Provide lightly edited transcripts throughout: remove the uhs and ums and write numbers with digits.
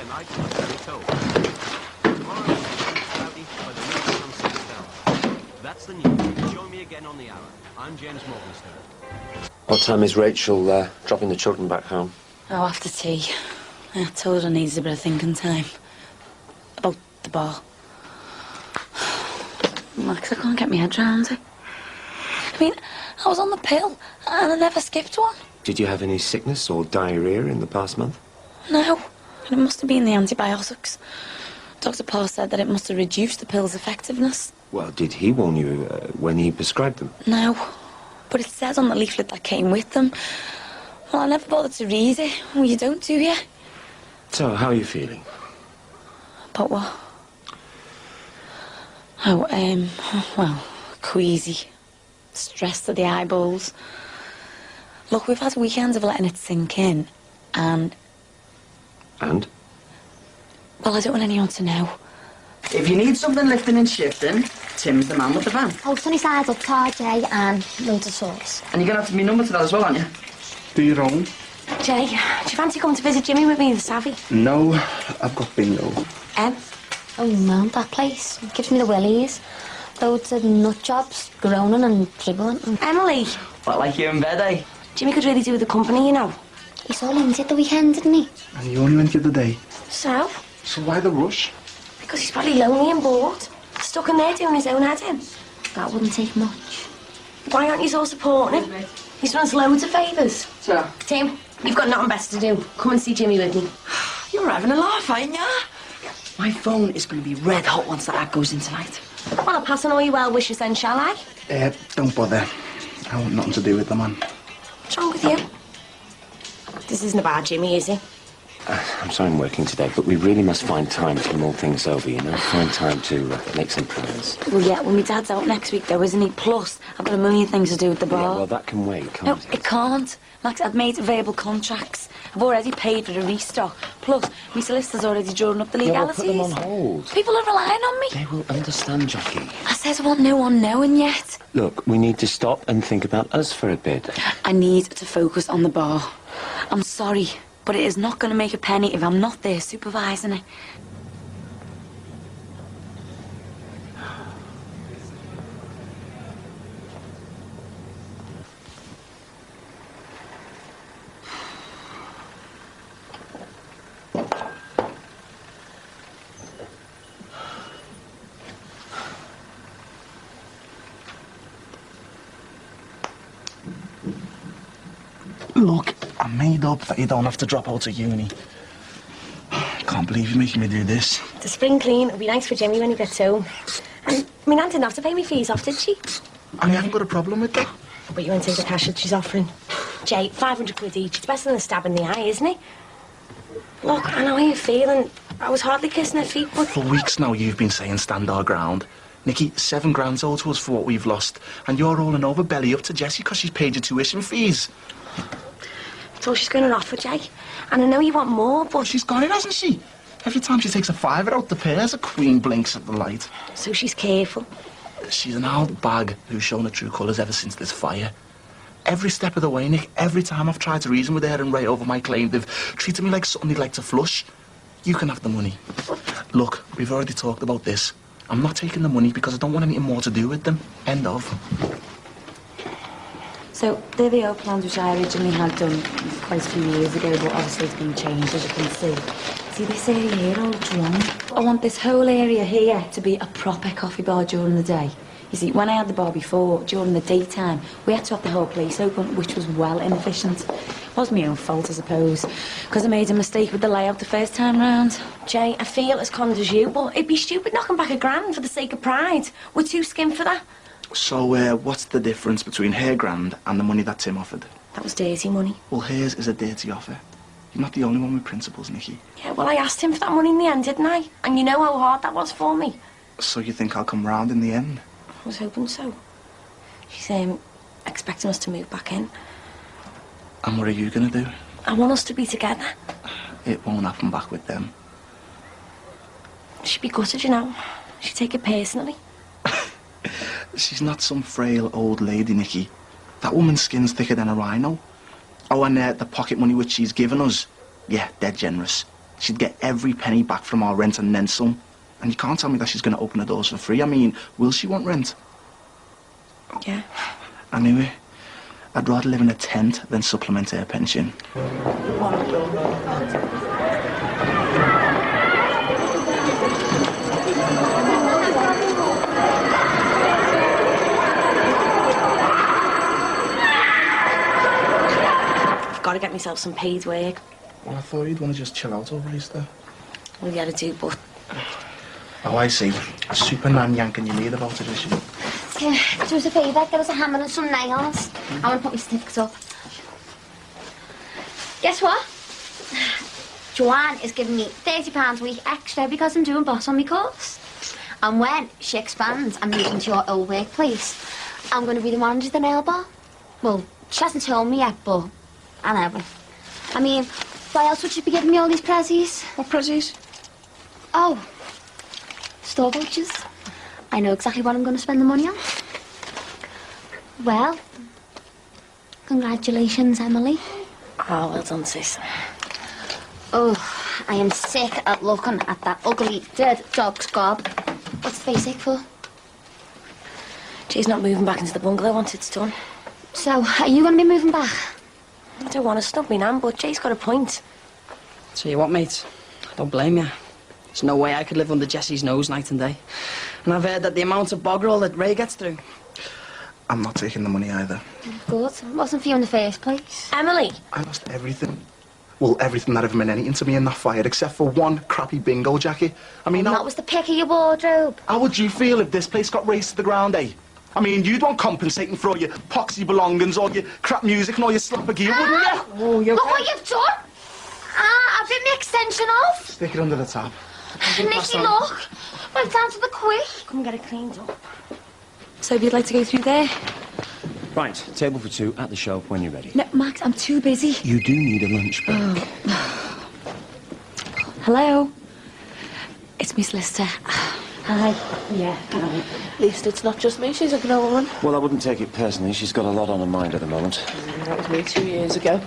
like, very told. Tomorrow it's cloudy, but the moon comes down. That's the news. Join me again on the hour. I'm James Morgenstern. What time is Rachel dropping the children back home? Oh, after tea. I told her I needed a bit of thinking time. About the bar. Max, I can't get my head round it. I mean, I was on the pill, and I never skipped one. Did you have any sickness or diarrhea in the past month? No, and it must have been the antibiotics. Dr. Parr said that it must have reduced the pill's effectiveness. Well, did he warn you when he prescribed them? No, but it says on the leaflet that came with them. Well, I never bothered to read it. Well, you don't, do you? So, how are you feeling? About what? Oh, well, queasy. Stressed to the eyeballs. Look, we've had weekends of letting it sink in, and... And? Well, I don't want anyone to know. If you need something lifting and shifting, Tim's the man with the van. Oh, sunny side up, Jay, and loads of sauce. And you're going to have me number to that as well, aren't you? Do your own. Jay, do you fancy coming to visit Jimmy with me in the Savvy? No, I've got bingo. Oh, no, that place. It gives me the willies. Loads of nut jobs, groaning and dribbling. Emily! Well, like you in bed, eh? Jimmy could really do with the company, you know. He saw Lindsay at the weekend, didn't he? And you only went the other day. So? So why the rush? Because he's probably lonely and bored. Stuck in there doing his own head in. That wouldn't take much. Why aren't you all supporting him? He's done us loads of favours. So? Tim, you've got nothing better to do. Come and see Jimmy with me. You're having a laugh, ain't ya? My phone is going to be red hot once that ad goes in tonight. Well, I'll pass on all your well wishes then, shall I? Don't bother. I want nothing to do with the man. What's wrong with you? This isn't about Jimmy, is it? I'm sorry I'm working today, but we really must find time to mull things over, you know? Find time to make some plans. Well, yeah, well, my dad's out next week, though, isn't he? Plus, I've got a million things to do with the bar. Yeah, well, that can wait, can't No, it can't. Max, I've made verbal contracts. I've already paid for the restock. Plus, my solicitor's already drawn up the legalities. Yeah, well, put them on hold. People are relying on me. They will understand, Jacqui. I says I want no one knowing yet. Look, we need to stop and think about us for a bit. I need to focus on the bar. I'm sorry, but it is not going to make a penny if I'm not there supervising it. Look, I made up that you don't have to drop out of uni. I can't believe you're making me do this. The spring clean will be nice for Jimmy when he gets home. And my nan didn't have to pay me fees off, did she? I haven't got a problem with that. But you won't take the cash that she's offering. Jay, 500 quid each. It's better than a stab in the eye, isn't it? Look, I know how you're feeling. I was hardly kissing her feet, but... For weeks now you've been saying stand our ground. Nikki, 7 grand's owed to us for what we've lost. And you're rolling over belly up to Jessie because she's paid your tuition fees. That's all she's going to offer, Jay. And I know you want more, but... She's got it, hasn't she? Every time she takes a fiver out the pairs, a queen blinks at the light. So she's careful. She's an old bag who's shown her true colours ever since this fire. Every step of the way, Nick, every time I've tried to reason with her and write over my claim, they've treated me like something they'd like to flush. You can have the money. Look, we've already talked about this. I'm not taking the money because I don't want anything more to do with them. End of. So, they're the old plans which I originally had done quite a few years ago, but obviously it's been changed, as you can see. See this area here, all Jerome? I want this whole area here to be a proper coffee bar during the day. You see, when I had the bar before, during the daytime, we had to have the whole place open, which was well inefficient. It was my own fault, I suppose, because I made a mistake with the layout the first time round. Jay, I feel as conned as you, but it'd be stupid knocking back £1,000 for the sake of pride. We're too skimmed for that. So, what's the difference between her grand and the money that Tim offered? That was dirty money. Well, hers is a dirty offer. You're not the only one with principles, Nikki. Yeah, well, I asked him for that money in the end, didn't I? And you know how hard that was for me. So you think I'll come round in the end? I was hoping so. She's expecting us to move back in. And what are you going to do? I want us to be together. It won't happen back with them. She'd be gutted, you know. She'd take it personally. She's not some frail old lady, Nikki. That woman's skin's thicker than a rhino. Oh, and the pocket money which she's given us, yeah, dead generous. She'd get every penny back from our rent and then some. And you can't tell me that she's going to open the doors for free. I mean, will she want rent? Yeah. I knew it. I'd rather live in a tent than supplement her pension. I've got to get myself some paid work. Well, I thought you'd want to just chill out over Easter. Well, yeah, I do, but... Oh, I see. Super nan yanking your lead about it, is she? Yeah, do us a favour, get us a hammer and some nails. I want to put my certificates up. Guess what? Joanne is giving me £30 a week extra because I'm doing boss on my course. And when she expands and moves into your old workplace, I'm going to be the manager of the nail bar. Well, she hasn't told me yet, but I know. I mean, why else would she be giving me all these prezzies? What prezzies? Oh, store vouchers. I know exactly what I'm going to spend the money on. Well, congratulations, Emily. Oh, well done, sis. Oh, I am sick at looking at that ugly, dead dog's gob. What's the basic for? She's not moving back into the bungalow once it's done. So, are you going to be moving back? I don't want to snub me, Nan, but Jay's got a point. Tell you what, mate, I don't blame you. There's no way I could live under Jessie's nose night and day. And I've heard that the amount of boggerel that Ray gets through. I'm not taking the money either. Good. It wasn't for you in the first place. Emily! I lost everything. Well, everything that ever meant anything to me in that fire, except for one crappy bingo, Jacqui. I mean, That was the pick of your wardrobe. how would you feel if this place got razed to the ground, eh? I mean, you'd want compensating for all your poxy belongings, all your crap music and all your slapper gear, wouldn't you? Oh, you're Look what you've done! I've been my extension off. Stick it under the tap. Nicky, look. Went down to the quick. Come get it cleaned up. So if you'd like to go through there? Right, table for two at the shelf when you're ready. No, Max, I'm too busy. You do need a lunch break. Hello? It's Miss Lister. Hi. Yeah, At least it's not just me she's ignoring. Well, I wouldn't take it personally. She's got a lot on her mind at the moment. That was me 2 years ago.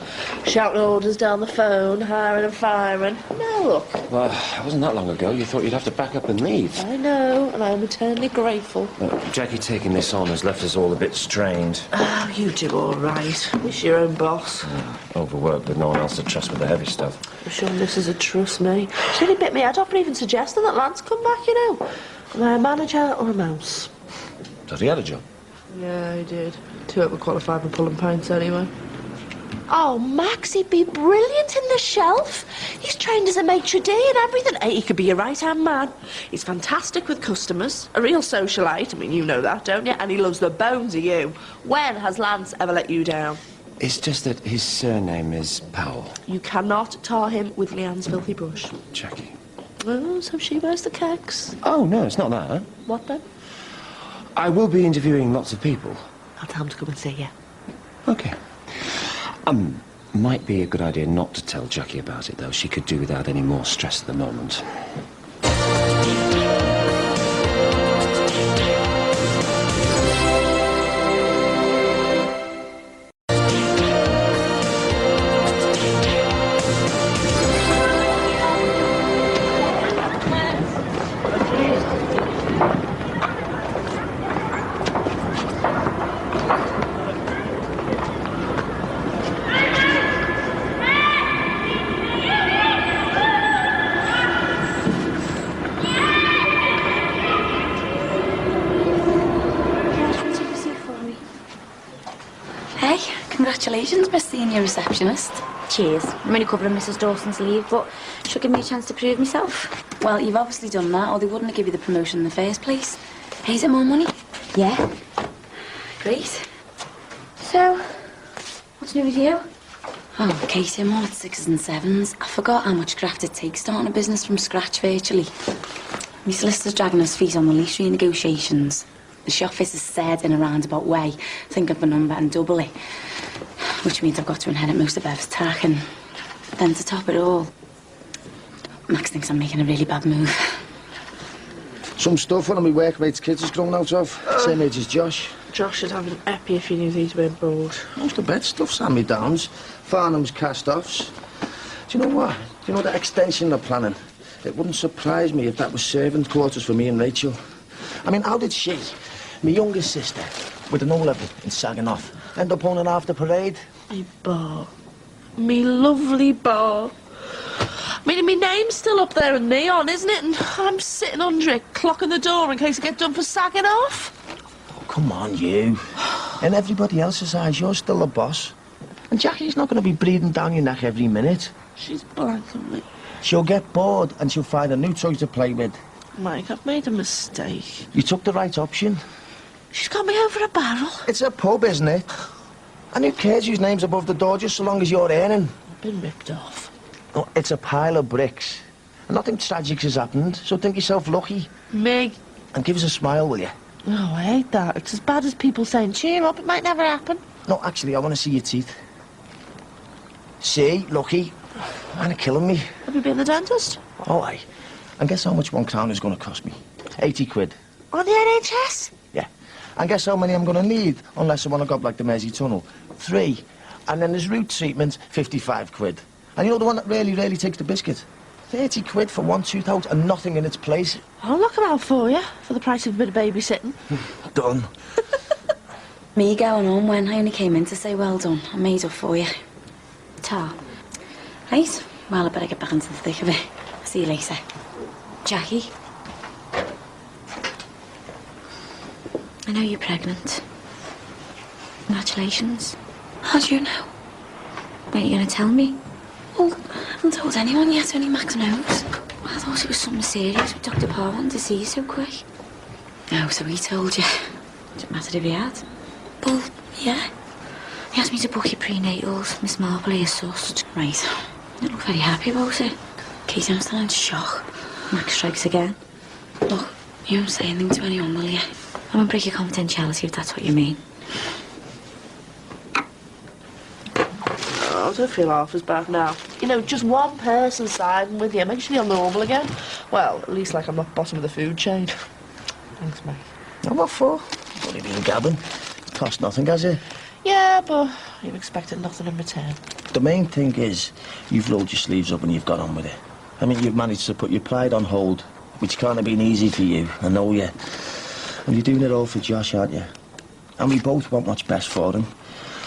Shouting orders down the phone, hiring and firing. Now look. Well, it wasn't that long ago. You thought you'd have to back up and leave. I know, and I'm eternally grateful. Jacqui taking this on has left us all a bit strained. Oh, you do all right. It's your own boss. Overworked with no one else to trust with the heavy stuff. I'm sure Mrs. would trust me. She nearly bit me head off and even suggested that Lance come back, you know. Am I a manager or a mouse? Thought he had a job. Yeah, he did. Too overqualified for pulling pints anyway. Oh, Max, he'd be brilliant in the shelf. He's trained as a maitre d' and everything. Hey, he could be your right-hand man. He's fantastic with customers, a real socialite. I mean, you know that, don't you? And he loves the bones of you. When has Lance ever let you down? It's just that his surname is Powell. You cannot tar him with Leanne's filthy brush. Jacqui. Oh, so she wears the kegs. Oh, no, it's not that. What then? I will be interviewing lots of people. I'll tell him to come and see you. Okay. Might be a good idea not to tell Jacqui about it, though. She could do without any more stress at the moment. Congratulations, Miss Senior Receptionist. Cheers. I'm only covering Mrs. Dawson's leave, but should give me a chance to prove myself. Well, you've obviously done that, or they wouldn't have given you the promotion in the first place. Hey, is it more money? Yeah. Great. So, what's new with you? Oh, Katie, I'm all at 6s and 7s. I forgot how much graft it takes starting a business from scratch, virtually. My solicitor's dragging his feet on the lease renegotiations. The shop is said in a roundabout way. Think of the number and double it. Which means I've got to inherit most of Bev's tack, and then to top it all, Max thinks I'm making a really bad move. Some stuff one of my workmates' kids has grown out of. Same age as Josh. Josh should have an epi if he knew these weren't bored. Most of the bed stuff's hand-me-downs. Farnham's cast-offs. Do you know what? Do you know that extension they're planning? It wouldn't surprise me if that was servant quarters for me and Rachel. I mean, how did she, my youngest sister, with an O-level in Saginaw, end up owning half the parade? Me bar. Me lovely bar. I mean, my name's still up there in neon, isn't it? And I'm sitting under it, clocking the door in case I get done for sagging off. Oh, come on, you. In everybody else's eyes, you're still the boss. And Jacqui's not going to be breathing down your neck every minute. She's blanking me. She'll get bored and she'll find a new toy to play with. Mike, I've made a mistake. You took the right option. She's got me over a barrel. It's a pub, isn't it? And who cares whose name's above the door just so long as you're earning? I've been ripped off. No, it's a pile of bricks. And nothing tragic has happened, so think yourself lucky. Me. And give us a smile, will you? Oh, I hate that. It's as bad as people saying, cheer up, it might never happen. No, actually, I want to see your teeth. See, lucky. Man, killing me. Have you been to the dentist? Oh, aye. And guess how much £1 is going to cost me? 80 quid. On the NHS? Yeah. And guess how many I'm going to need, unless I want to go up like the Mersey Tunnel? 3. And then there's root treatment, 55 quid. And you know the one that really takes the biscuit? 30 quid for one tooth out and nothing in its place. I'll knock it out for you, for the price of a bit of babysitting. Done. Me going home when I only came in to say well done. I made up for you. Ta. Right, well, I better get back into the thick of it. See you later. Jacqui. I know you're pregnant. Congratulations. How do you know? Weren't you going to tell me? Well, I haven't told anyone yet, only Max knows. I thought it was something serious with Dr. Parr wanting to see you so quick. Oh, so he told you. Didn't matter if he had. Well, yeah. He asked me to book your prenatals. Miss Marpley is sussed. Right. You don't look very happy about it. Katie, I'm still in shock. Max strikes again. Look, you won't say anything to anyone, will you? I won't break your confidentiality if that's what you mean. Oh, I don't feel half as bad now. You know, just one person siding with you makes you feel normal again. Well, at least like I'm not bottom of the food chain. Thanks, mate. And what for? Only been gabbing. Cost nothing, has it? Yeah, but you've expected nothing in return. The main thing is, you've rolled your sleeves up and you've got on with it. I mean, you've managed to put your pride on hold, which can't have been easy for you, I know you. And you're doing it all for Josh, aren't you? And we both want what's best for him.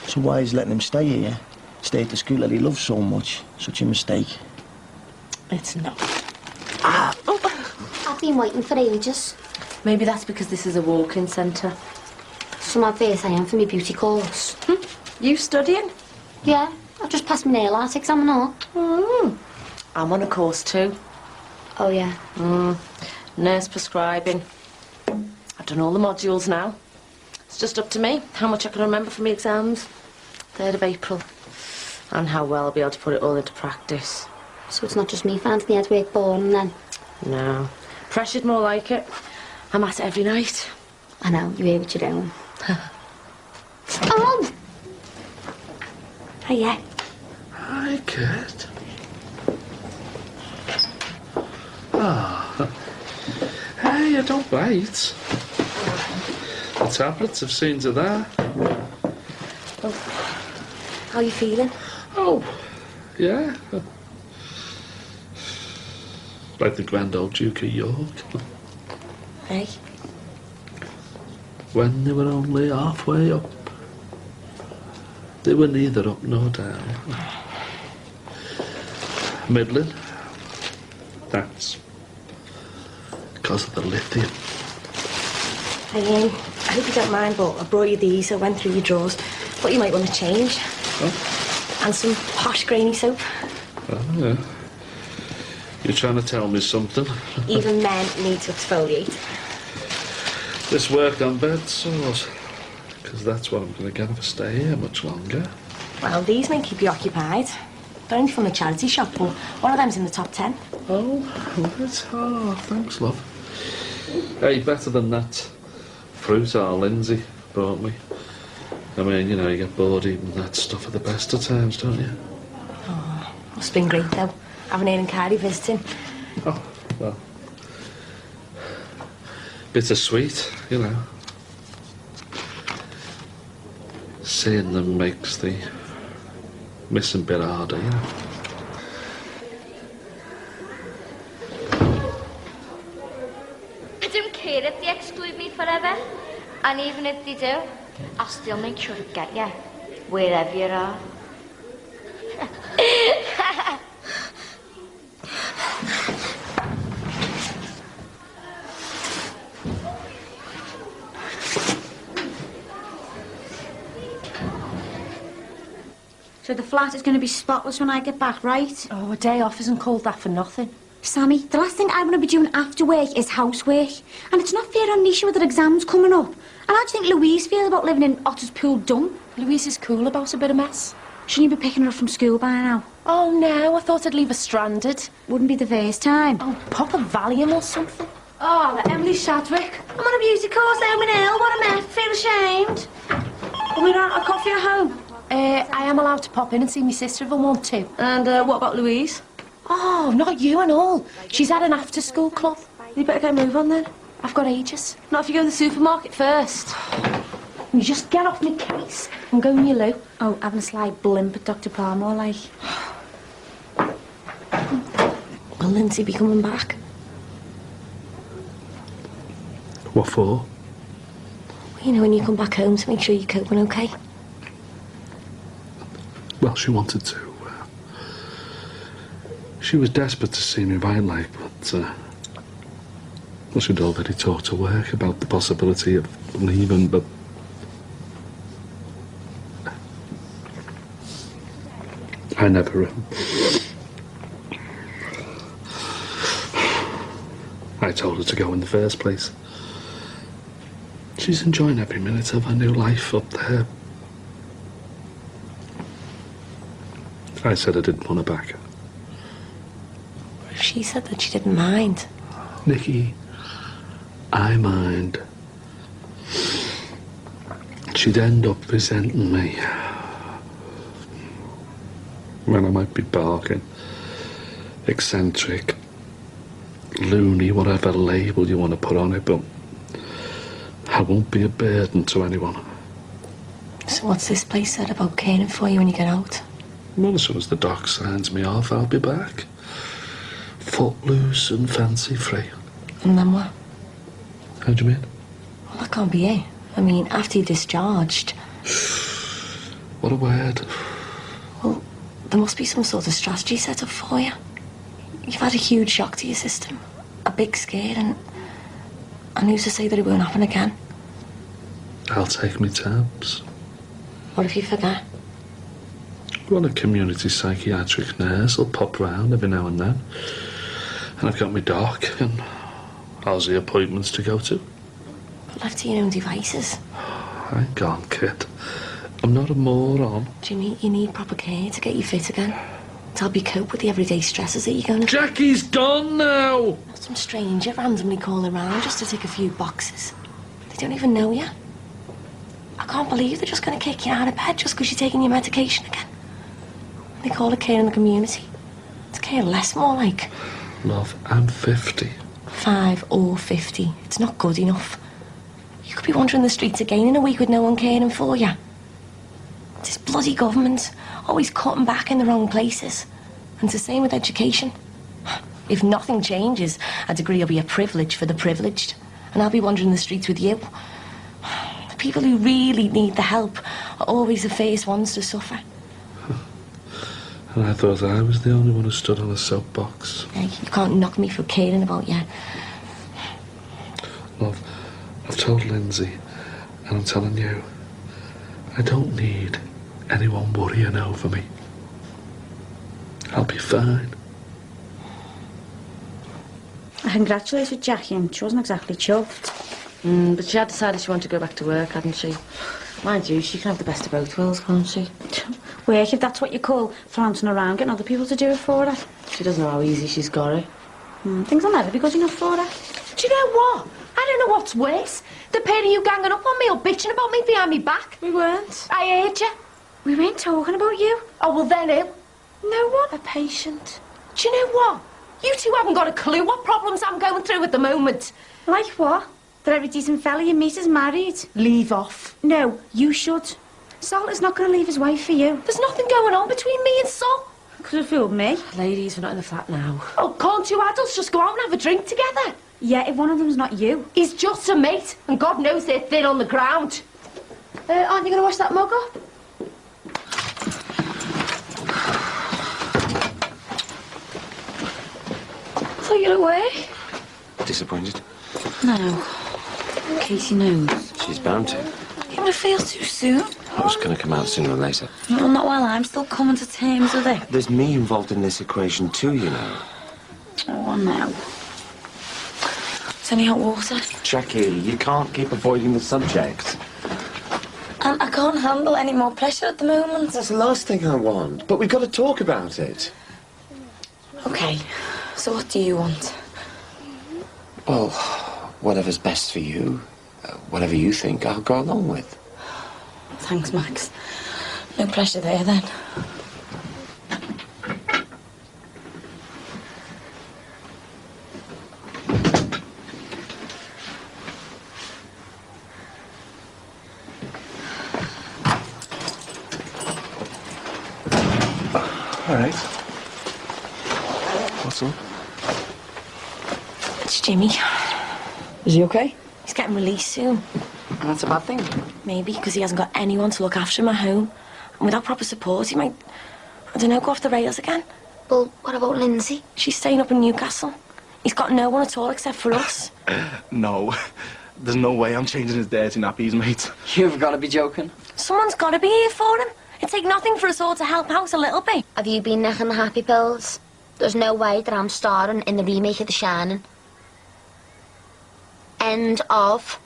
So why is letting him stay here? Stay at the school that he loves so much. Such a mistake. It's not. I've been waiting for ages. Maybe that's because this is a walk-in centre. Some advice I am for my beauty course. You studying? Yeah, I've just passed my nail art exam and all. I'm on a course too. Oh, yeah. Nurse prescribing. I've done all the modules now. It's just up to me how much I can remember from my exams. 3rd of April. And how well I'll be able to put it all into practice. So it's not just me finding the head work boring then? No. Pressured more like it. I'm at it every night. I know, you hear what you're doing. Oh! Hiya. Hi, Kurt. Ah. Hey, you don't bite. The tablets have seen to that. How are you feeling? Oh, yeah. Like the Grand Old Duke of York. Hey? When they were only halfway up. They were neither up nor down. Middling. That's because of the lithium. I hope you don't mind, but I brought you these. I went through your drawers. Thought you might want to change. Oh. And some posh grainy soap. Oh, yeah. You're trying to tell me something? Even men need to exfoliate. This work on bed sores. Because that's what I'm going to get if I stay here much longer. Well, these may keep you occupied. They're only from the charity shop, but one of them's in the top 10. Oh, right. Oh, thanks, love. Hey, better than that fruit our Lindsay brought me. I mean, you know, you get bored eating that stuff at the best of times, don't you? Oh, must have been great, though. Having Ian and Carrie visiting. Oh, well. Bittersweet, you know. Seeing them makes the missing bit harder, you know. care if they exclude me forever. And even if they do, I'll still make sure to get you, wherever you are. So the flat is going to be spotless when I get back, right? Oh, a day off isn't called that for nothing. Sammy, the last thing I want to be doing after work is housework. And it's not fair on Nisha with her exams coming up. And how do you think Louise feels about living in Otter's Pool Dung? Louise is cool about a bit of mess. Shouldn't you be picking her up from school by now? Oh, no, I thought I'd leave her stranded. Wouldn't be the first time. Oh, pop a Valium or something. Oh, Emily Shadwick. I'm on a beauty course now, I'm ill. What a mess. Feel ashamed. Are we not a coffee at home? I am allowed to pop in and see my sister if I want to. And what about Louise? Oh, not you and all. She's at an after-school club. You better get a move on then. I've got ages. Not if you go to the supermarket first. You just get off my case and go in your loo. Oh, having a sly blimp at Dr. Palmer, like. Will Lindsay be coming back? What for? Well, you know, when you come back home to make sure you're coping okay. Well, she wanted to. She was desperate to see me right, like, but well, she'd already talked to work about the possibility of leaving, but I never. I told her to go in the first place. She's enjoying every minute of her new life up there. I said I didn't want her back. She said that she didn't mind. Nikki, I mind. She'd end up resenting me. When I might be barking, eccentric, loony, whatever label you want to put on it, but I won't be a burden to anyone. So what's this place said about caring for you when you get out? Well, as soon as the doc signs me off, I'll be back. Footloose and fancy-free. And then what? How do you mean? Well, that can't be it. I mean, after you're discharged... What a word. Well, there must be some sort of strategy set up for you. You've had a huge shock to your system. A big scare, and who's to say that it won't happen again? I'll take me tabs. What if you forget? Well, a community psychiatric nurse will pop round every now and then. And I've got my doc and how's the appointments to go to? But left to your own devices. Hang on, kid. I'm not a moron. Jimmy, you need proper care to get you fit again. To help you cope with the everyday stresses that you're going through. Jacqui's gone now! Not some stranger randomly calling around just to tick a few boxes. They don't even know you. I can't believe they're just going to kick you out of bed just because you're taking your medication again. They call it care in the community. It's care less, more like. Love, I'm 50. 5 or 50. It's not good enough. You could be wandering the streets again in a week with no one caring for you. This bloody government, always cutting back in the wrong places. And it's the same with education. If nothing changes, a degree will be a privilege for the privileged. And I'll be wandering the streets with you. The people who really need the help are always the first ones to suffer. And I thought I was the only one who stood on a soapbox. Hey, you can't knock me for caring about you. Love, I've told Lindsay, and I'm telling you, I don't need anyone worrying over me. I'll be fine. I congratulated Jacqui, and she wasn't exactly chuffed. But she had decided she wanted to go back to work, hadn't she? Mind you, she can have the best of both worlds, can't she? Work, if that's what you call flouncing around, getting other people to do it for her. She doesn't know how easy she's got it. Things will never be good enough for her. Do you know what? I don't know what's worse. The pair of you ganging up on me or bitching about me behind me back. We weren't. I heard you. We weren't talking about you. Oh, well then who? No one. A patient. Do you know what? You two haven't got a clue what problems I'm going through at the moment. Like what? That every decent fella you meet is married. Leave off. No, you should. Sol is not going to leave his wife for you. There's nothing going on between me and Sol. Could have fooled me. Ladies, we're not in the flat now. Oh, can't two adults just go out and have a drink together? Yeah, if one of them's not you. He's just a mate, and God knows they're thin on the ground. Aren't you going to wash that mug up? I thought you'd away. Disappointed? No. Casey knows. She's bound to. Yeah, but it feels too soon. I was going to come out sooner or later. Well, not while I'm still coming to terms with it. There's me involved in this equation too, you know. Oh, no. It's only hot water. Jacqui, you can't keep avoiding the subject. I can't handle any more pressure at the moment. That's the last thing I want. But we've got to talk about it. Okay, so what do you want? Well, whatever's best for you. Whatever you think, I'll go along with. Thanks, Max. No pressure there, then. All right. What's up? It's Jimmy. Is he okay? He's getting released soon. And that's a bad thing. Maybe because he hasn't got anyone to look after him at home. And without proper support, he might, I don't know, go off the rails again. Well, what about Lindsay? She's staying up in Newcastle. He's got no one at all except for us. No. There's no way I'm changing his dirty nappies, mate. You've got to be joking. Someone's got to be here for him. It'd take nothing for us all to help out a little bit. Have you been nicking the happy pills? There's no way that I'm starring in the remake of The Shining. End of.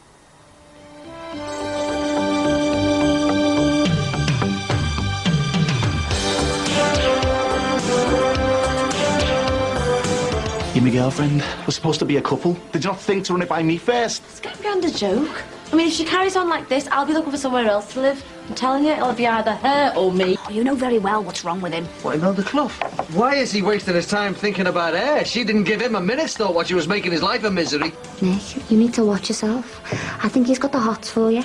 You my girlfriend? We're supposed to be a couple. Did you not think to run it by me first? It's getting beyond a joke. I mean, if she carries on like this, I'll be looking for somewhere else to live. I'm telling you, it'll be either her or me. You know very well what's wrong with him. What about the clough? Why is he wasting his time thinking about her? She didn't give him a minute's thought while she was making his life a misery. Nick, you need to watch yourself. I think he's got the hots for you.